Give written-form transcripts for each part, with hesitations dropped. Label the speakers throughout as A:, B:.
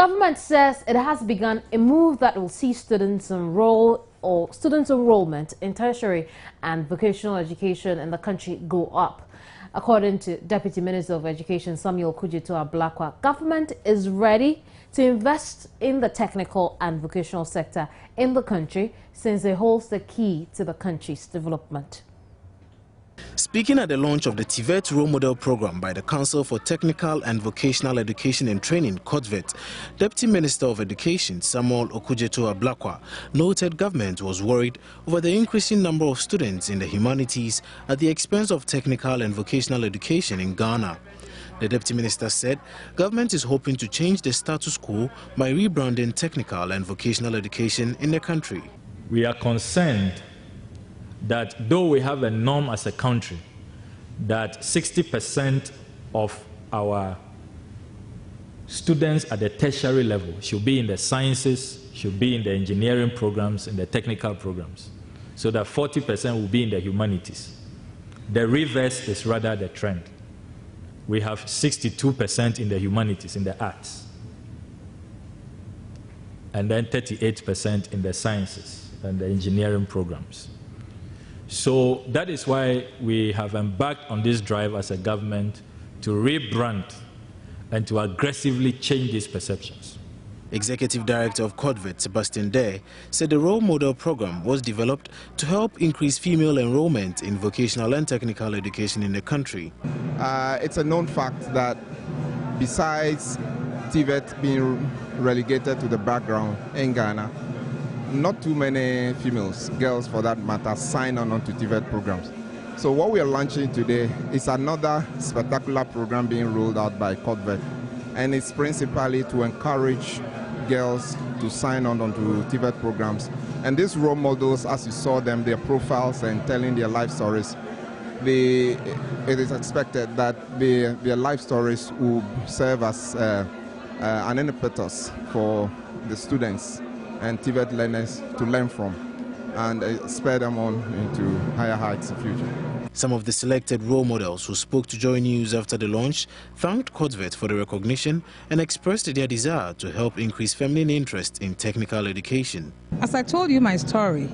A: Government says it has begun a move that will see students enrollment in tertiary and vocational education in the country go up. According to Deputy Minister of Education Samuel Kudzeto-Ablakwa, government is ready to invest in the technical and vocational sector in the country since it holds the key to the country's development.
B: Speaking at the launch of the TVET Role Model Program by the Council for Technical and Vocational Education and Training, COTVET, Deputy Minister of Education Samuel Kudzeto-Ablakwa noted government was worried over the increasing number of students in the humanities at the expense of technical and vocational education in Ghana. The Deputy Minister said government is hoping to change the status quo by rebranding technical and vocational education in the country.
C: We are concerned that though we have a norm as a country that 60% of our students at the tertiary level should be in the sciences, should be in the engineering programs, in the technical programs, so that 40% will be in the humanities. The reverse is rather the trend. We have 62% in the humanities, in the arts, and then 38% in the sciences and the engineering programs. So that is why we have embarked on this drive as a government to rebrand and to aggressively change these perceptions.
B: Executive Director of COTVET, Sebastian Day, said the Role Model Program was developed to help increase female enrollment in vocational and technical education in the country.
D: It's a known fact that besides TVET being relegated to the background in Ghana, not too many females, girls for that matter, sign on to TVET programs. So what we are launching today is another spectacular program being rolled out by COTVET, and it's principally to encourage girls to sign on to TVET programs. And these role models, as you saw them, their profiles and telling their life stories, it is expected that their life stories will serve as an impetus for the students and TVET learners to learn from and spur them on into higher heights in future.
B: Some of the selected role models who spoke to Joy News after the launch thanked COTVET for the recognition and expressed their desire to help increase feminine interest in technical education.
E: As I told you my story,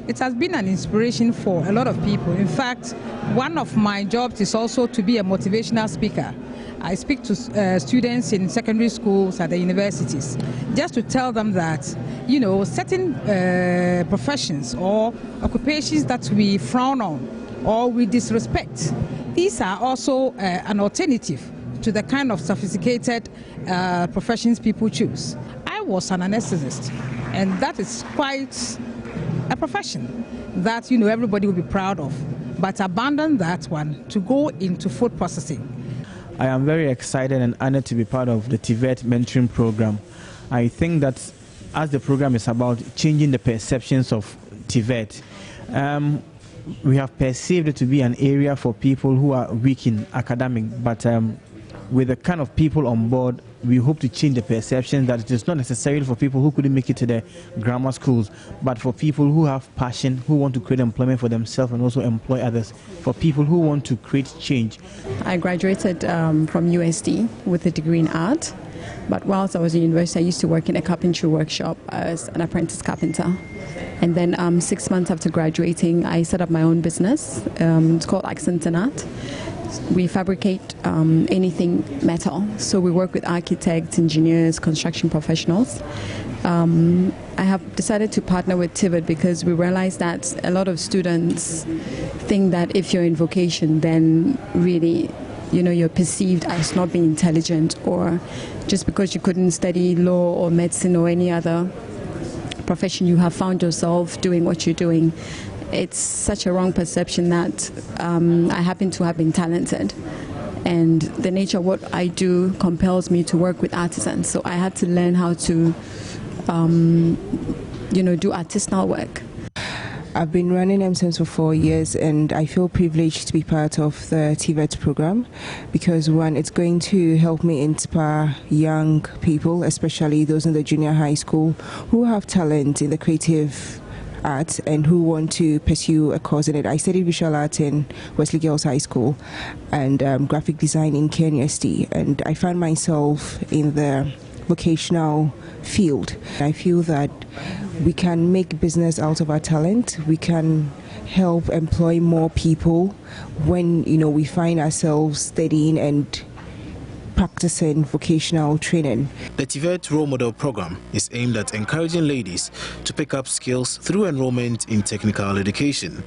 E: it has been an inspiration for a lot of people. In fact, one of my jobs is also to be a motivational speaker. I speak to students in secondary schools at the universities just to tell them that, you know, certain professions or occupations that we frown on or we disrespect, these are also an alternative to the kind of sophisticated professions people choose. I was an anesthetist, and that is quite a profession that, you know, everybody will be proud of, but abandon that one to go into food processing.
F: I am very excited and honored to be part of the TVET mentoring program. I think that as the program is about changing the perceptions of TVET, we have perceived it to be an area for people who are weak in academic, but with the kind of people on board, we hope to change the perception that it is not necessarily for people who couldn't make it to the grammar schools, but for people who have passion, who want to create employment for themselves and also employ others, for people who want to create change.
G: I graduated from USD with a degree in art, but whilst I was in university, I used to work in a carpentry workshop as an apprentice carpenter. And then 6 months after graduating, I set up my own business. It's called Accent and Art. We fabricate anything metal, so we work with architects, engineers, construction professionals. I have decided to partner with TVET because we realize that a lot of students think that if you're in vocation, then really, you know, you're perceived as not being intelligent, or just because you couldn't study law or medicine or any other profession, you have found yourself doing what you're doing. It's such a wrong perception that I happen to have been talented, and the nature of what I do compels me to work with artisans. So I had to learn how to, you know, do artisanal work.
H: I've been running MSEMS for 4 years, and I feel privileged to be part of the TVET program because, one, it's going to help me inspire young people, especially those in the junior high school who have talent in the creative arts and who want to pursue a course in it. I studied visual art in Wesley Girls High School and graphic design in KNUST, and I found myself in the vocational field. I feel that we can make business out of our talent. We can help employ more people when we find ourselves studying and practicing vocational training.
B: The TVET Role Model Program is aimed at encouraging ladies to pick up skills through enrollment in technical education.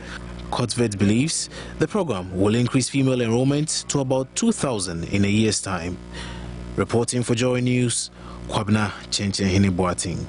B: COTVET believes the program will increase female enrollment to about 2,000 in a year's time. Reporting for Joy News, Kwabna Chenchen Boating.